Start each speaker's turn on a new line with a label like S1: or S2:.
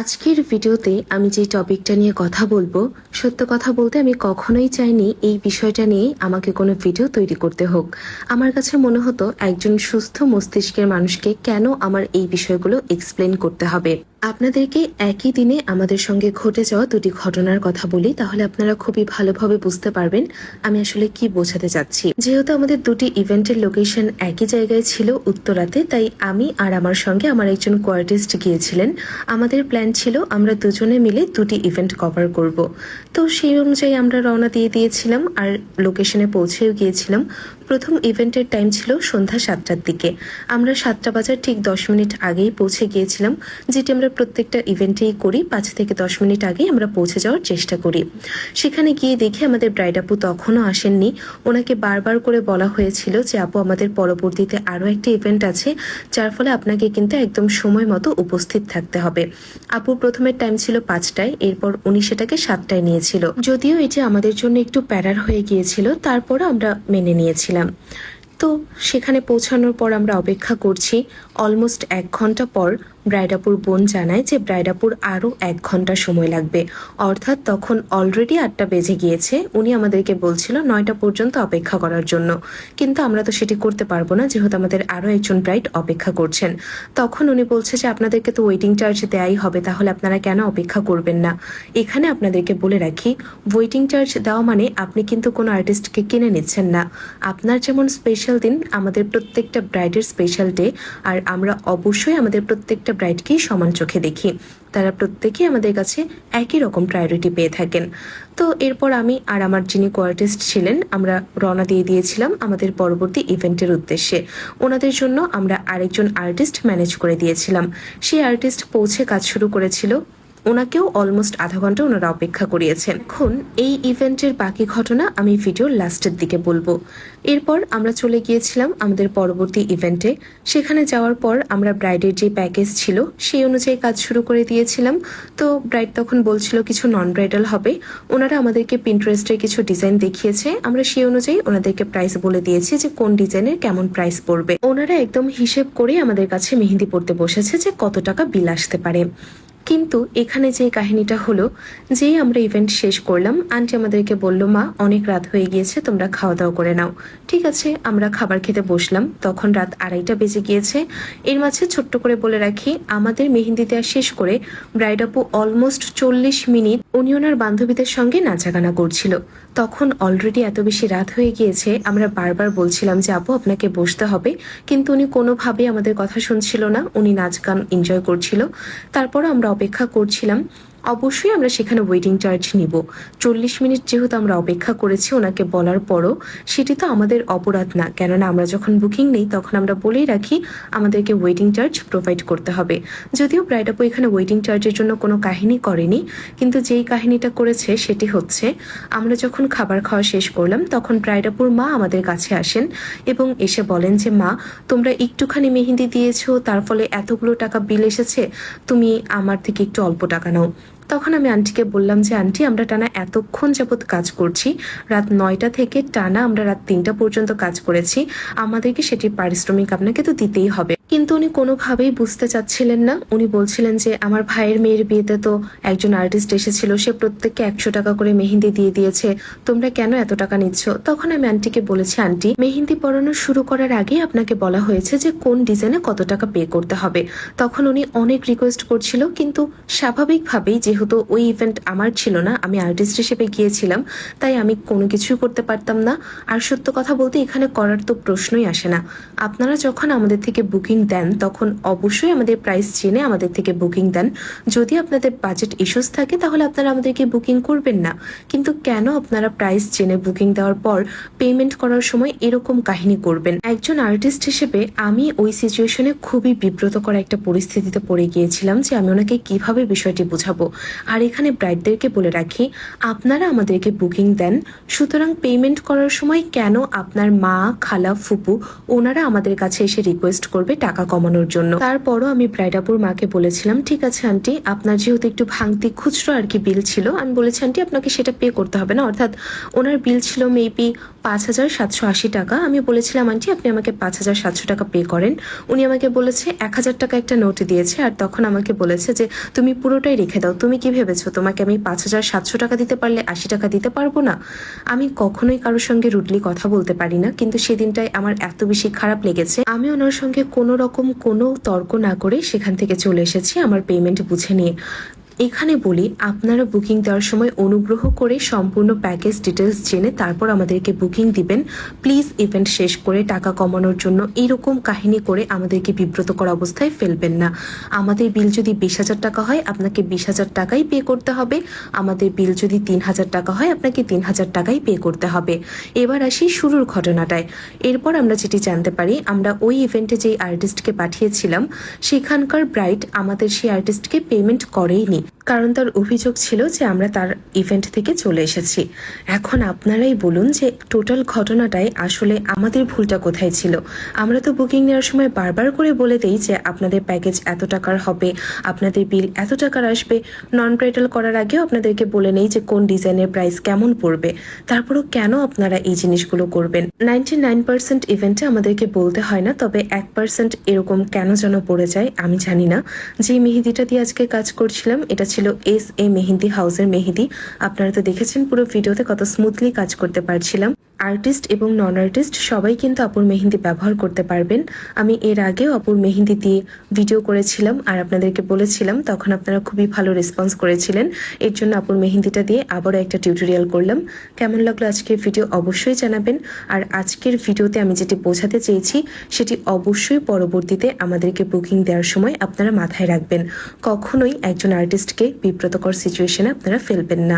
S1: আজকের ভিডিওতে আমি যে টপিকটা নিয়ে কথা বলবো, সত্য কথা বলতে আমি কখনোই চাইনি এই বিষয়টা নিয়ে আমাকে কোনো ভিডিও তৈরি করতে হোক। আমার কাছে মনে হতো একজন সুস্থ মস্তিষ্কের মানুষকে কেন আমার এই বিষয়গুলো এক্সপ্লেন করতে হবে। আপনাদেরকে একই দিনে আমাদের সঙ্গে ঘটে যাওয়া দুটি ঘটনার কথা বলি, তাহলে আপনারা খুবই ভালোভাবে বুঝতে পারবেন আমি আসলে কি বোঝাতে চাচ্ছি। যেহেতু আমাদের দুটি ইভেন্টের লোকেশন একই জায়গায় ছিল, উত্তরাতে, তাই আমি আর আমার সঙ্গে আমার একজন কোয়ার্টিস্ট গিয়েছিলেন। আমাদের প্ল্যান ছিল আমরা দুজনে মিলে দুটি ইভেন্ট কভার করব। তো সেই অনুযায়ী আমরা রওনা দিয়ে দিয়েছিলাম আর লোকেশনে পৌঁছেও গিয়েছিলাম। প্রথম ইভেন্টের টাইম ছিল সন্ধ্যা 7টার দিকে। আমরা 7টা বাজার ঠিক 10 মিনিট আগেই পৌঁছে গিয়েছিলাম, যেটি আমরা প্রত্যেকটা ইভেন্টেই করি। 5 থেকে 10 মিনিট আগেই আমরা পৌঁছে যাওয়ার চেষ্টা করি। সেখানে গিয়ে দেখি আমাদের ব্রাইড আপু তখনও আসেননি। ওনাকে বারবার করে বলা হয়েছিল যে আপু আমাদের পরবর্তীতে আরও একটা ইভেন্ট আছে, যার ফলে আপনাকে কিন্তু একদম সময় মতো উপস্থিত থাকতে হবে। আপুর প্রথমের টাইম ছিল 5টায়, এরপর উনি সেটাকে 7টায় নিয়েছিল। যদিও এটি আমাদের জন্য একটু প্যারার হয়ে গিয়েছিল, তারপরও আমরা মেনে নিয়েছিলাম। তো সেখানে পৌঁছানোর পর আমরা অপেক্ষা করছি। অলমোস্ট 1 ঘন্টা পর ব্রাইডাপুর বোন জানায় যে ব্রাইডাপুর আরও 1 ঘন্টা সময় লাগবে, অর্থাৎ তখন অলরেডি 8টা বেজে গিয়েছে। উনি আমাদেরকে বলছিল 9টা পর্যন্ত অপেক্ষা করার জন্য, কিন্তু আমরা তো সেটি করতে পারবো না, যেহেতু আমাদের আরও একজন ব্রাইড অপেক্ষা করছেন। তখন উনি বলছে যে আপনাদেরকে তো ওয়েটিং চার্জ দেওয়াই হবে, তাহলে আপনারা কেন অপেক্ষা করবেন না। এখানে আপনাদেরকে বলে রাখি, ওয়েটিং চার্জ দেওয়া মানে আপনি কিন্তু কোনো আর্টিস্টকে কিনে নিচ্ছেন না। আপনার যেমন স্পেশাল দিন, আমাদের প্রত্যেকটা ব্রাইডের স্পেশাল ডে, আর আমরা অবশ্যই আমাদের প্রত্যেকটা ব্রাইডকেই সমান চোখে দেখি। তারা প্রত্যেকেই আমাদের কাছে একই রকম প্রায়োরিটি পেয়ে থাকেন। তো এরপর আমি আর আমার যিনি কোয়ার্টিস্ট ছিলেন, আমরা রওনা দিয়ে দিয়েছিলাম আমাদের পরবর্তী ইভেন্টের উদ্দেশ্যে। ওনাদের জন্য আমরা আরেকজন আর্টিস্ট ম্যানেজ করে দিয়েছিলাম। সেই আর্টিস্ট পৌঁছে কাজ শুরু করেছিল। ওনাকেও অলমোস্ট আধা ঘন্টা ওনারা অপেক্ষা করিয়েছেন। এখন এই ইভেন্টের বাকি ঘটনা আমি ভিডিওর লাস্টের দিকে বলবো। এরপর আমরা চলে গিয়েছিলাম আমাদের পরবর্তী ইভেন্টে। সেখানে যাওয়ার পর আমরা ব্রাইডের যে প্যাকেজ ছিল সেই অনুযায়ী কাজ শুরু করে দিয়েছিলাম। তো ব্রাইড তখন বলছিল কিছু নন ব্রাইডাল হবে। ওনারা আমাদেরকে পিন্টারেস্টের কিছু ডিজাইন দেখিয়েছে, আমরা সেই অনুযায়ী ওনাদেরকে প্রাইস বলে দিয়েছি যে কোন ডিজাইনের কেমন প্রাইস পড়বে। ওনারা একদম হিসেব করে আমাদের কাছে মেহেন্দি পড়তে বসেছে যে কত টাকা বিল আসতে পারে। কিন্তু এখানে যে কাহিনীটা হলো, যেই আমরা ইভেন্ট শেষ করলাম, আন্টি আমাদেরকে বলল মা অনেক রাত হয়ে গিয়েছে, তোমরা খাওয়া দাওয়া করে নাও। ঠিক আছে, আমরা খাবার খেতে বসলাম। তখন রাত 2:30 বেজে গিয়েছে। এর মাঝে ছোট্ট করে বলে রাখি, আমাদের মেহেন্দি দেওয়া শেষ করে ব্রাইড আপু অলমোস্ট 40 মিনিট উনি ওনার বান্ধবীদের সঙ্গে নাচাগানা করছিল। তখন অলরেডি এত বেশি রাত হয়ে গিয়েছে, আমরা বারবার বলছিলাম যে আপু আপনাকে বসতে হবে, কিন্তু উনি কোনোভাবেই আমাদের কথা শুনছিল না। উনি নাচ গান এনজয় করছিল। তারপর আমরা অপেক্ষা করছিলাম। অবশ্যই আমরা সেখানে ওয়েটিং চার্জ নিব। 40 মিনিট যেহেতু আমরা অপেক্ষা করেছি ওনাকে বলার পরও, সেটি তো আমাদের অপরাধ না, কেননা আমরা যখন বুকিং নেই তখন আমরা বলেই রাখি আমাদেরকে ওয়েটিং চার্জ প্রোভাইড করতে হবে। যদিও ব্রাইড আপু এখানে ওয়েটিং চার্জের জন্য কোনো কাহিনী করেনি, কিন্তু যেই কাহিনীটা করেছে সেটি হচ্ছে, আমরা যখন খাবার খাওয়া শেষ করলাম তখন ব্রাইড আপুর মা আমাদের কাছে আসেন এবং এসে বলেন যে মা, তোমরা একটুখানি মেহেন্দি দিয়েছো, তার ফলে এতগুলো টাকা বিল এসেছে, তুমি আমার থেকে একটু অল্প টাকা নাও। তখন আমি আন্টিকে বললাম যে আন্টি, আমরা টানা এতক্ষণ যাবৎ কাজ করছি, রাত 9টা থেকে টানা আমরা রাত 3টা পর্যন্ত কাজ করেছি, আমাদেরকে সেটির পারিশ্রমিক আপনাকে তো দিতেই হবে। কিন্তু উনি কোনোভাবেই বুঝতে চাচ্ছিলেন না। উনি বলছিলেন যে আমার ভাইয়ের মেয়ের বিয়েতে তো একজন আর্টিস্ট এসেছিল, সে প্রত্যেককে 100 টাকা করে মেহেন্দি দিয়ে দিয়েছে, তোমরা কেন এত টাকা নিচ্ছ। তখন আমি আন্টিকে বলেছি, আন্টি মেহেন্দি পরানো শুরু করার আগেই আপনাকে বলা হয়েছে যে কোন ডিজাইনে কত টাকা পে করতে হবে। তখন উনি অনেক রিকোয়েস্ট করছিল, কিন্তু স্বাভাবিকভাবেই যেহেতু ওই ইভেন্ট আমার ছিল না, আমি আর্টিস্ট হিসেবে গিয়েছিলাম, তাই আমি কোনো কিছুই করতে পারতাম না। আর সত্য কথা বলতে এখানে করার তো প্রশ্নই আসে না। আপনারা যখন আমাদের থেকে বুকিং দেন তখন অবশ্যই আমাদের প্রাইস জেনে আমাদের থেকে বুকিং দেন। যদি আপনাদের বাজেট ইস্যুস থাকে তাহলে আপনারা আমাদেরকে বুকিং করবেন না, কিন্তু কেন আপনারা প্রাইস জেনে বুকিং দেওয়ার পর পেমেন্ট করার সময় এরকম কাহিনী করবেন। একজন আর্টিস্ট হিসেবে আমি ওই সিচুয়েশনে খুবই বিব্রতকর একটা পরিস্থিতিতে পড়ে গিয়েছিলাম যে আমি ওনাকে কিভাবে বিষয়টি বোঝাবো। আর এখানে ব্রাইডদেরকে বলে রাখি, আপনারা আমাদেরকে বুকিং দেন, সুতরাং পেমেন্ট করার সময় কেন আপনার মা, খালা, ফুপু ওনারা আমাদের কাছে এসে রিকোয়েস্ট করবে টাকা কমানোর জন্য। তারপরও আমি ব্রাইড আপুর মাকে বলেছিলাম, ঠিক আছে আন্টি, আপনার যেহেতু একটু ভাঙতি খুচরো আর কি বিল ছিল, আমি বলেছি আন্টি আপনাকে সেটা পে করতে হবে না, অর্থাৎ ওনার বিল ছিল মেবি 5,780 টাকা। আমি বলেছিলাম আন্টি আপনি আমাকে 5,700 টাকা পে করেন। উনি আমাকে বলেছে 1,000 টাকা একটা নোট দিয়েছে, আর তখন আমাকে বলেছে যে তুমি পুরোটাই রেখে দাও, তুমি কি ভেবেছো তোমাকে আমি 5,700 টাকা দিতে পারলে 80 টাকা দিতে পারবো না? আমি কখনোই কারোর সঙ্গে রুডলি কথা বলতে পারি না, কিন্তু সেদিনটাই আমার এত বেশি খারাপ লেগেছে, আমি ওনার সঙ্গে কোনো রকম কোনো তর্ক না করে সেখান থেকে চলে এসেছি আমার পেমেন্ট বুঝে নিয়ে। এখানে বলি, আপনারা বুকিং দেওয়ার সময় অনুগ্রহ করে সম্পূর্ণ প্যাকেজ ডিটেলস জেনে তারপর আমাদেরকে বুকিং দিবেন। প্লিজ ইভেন্ট শেষ করে টাকা কমানোর জন্য এইরকম কাহিনী করে আমাদেরকে বিব্রতকর অবস্থায় ফেলবেন না। আমাদের বিল যদি 20,000 টাকা হয় আপনাকে 20,000 টাকাই পে করতে হবে, আমাদের বিল যদি 3,000 টাকা হয় আপনাকে 3,000 টাকাই পে করতে হবে। এবার আসি শুরুর ঘটনাটায়। এরপর আমরা যেটি জানতে পারি, আমরা ওই ইভেন্টে যেই আর্টিস্টকে পাঠিয়েছিলাম সেখানকার ব্রাইড আমাদের সেই আর্টিস্টকে পেমেন্ট করেইনি, কারণ তার অভিযোগ ছিল যে আমরা তার ইভেন্ট থেকে চলে এসেছি। এখন আপনারাই বলুন যে টোটাল ঘটনাটাই আসলে আমাদের ভুলটা কোথায় ছিল? আমরা তো বুকিং নেওয়ার সময় বারবার করে বলে দেই যে আপনাদের প্যাকেজ এত টাকার হবে, আপনাদের বিল এত টাকার আসবে। নন ব্রাইডাল করার আগেও আপনাদেরকে বলে নেই যে কোন ডিজাইনের প্রাইস কেমন পড়বে। তারপরও কেন আপনারা এই জিনিসগুলো করবেন? 99% ইভেন্টে আমাদেরকে বলতে হয় না, তবে 1% এরকম কেন যেন পড়ে যায় আমি জানি না। যে মেহেদিটা দিয়ে আজকে কাজ করছিলাম এটা ছিল SA মেহেদি হাউসের মেহেদি। আপনারা তো দেখেছেন পুরো ভিডিওতে কত স্মুথলি কাজ করতে পারছিলাম। আর্টিস্ট এবং নন আর্টিস্ট সবাই কিন্তু আপুর মেহেন্দি ব্যবহার করতে পারবেন। আমি এর আগেও আপুর মেহেন্দি দিয়ে ভিডিও করেছিলাম আর আপনাদেরকে বলেছিলাম, তখন আপনারা খুবই ভালো রেসপন্স করেছিলেন। এর জন্য আপুর মেহেন্দিটা দিয়ে আবারও একটা টিউটোরিয়াল করলাম। কেমন লাগলো আজকের ভিডিও অবশ্যই জানাবেন। আর আজকের ভিডিওতে আমি যেটি বোঝাতে চেয়েছি সেটি অবশ্যই পরবর্তীতে আমাদেরকে বুকিং দেওয়ার সময় আপনারা মাথায় রাখবেন। কখনোই একজন আর্টিস্টকে বিব্রতকর সিচুয়েশনে আপনারা ফেলবেন না।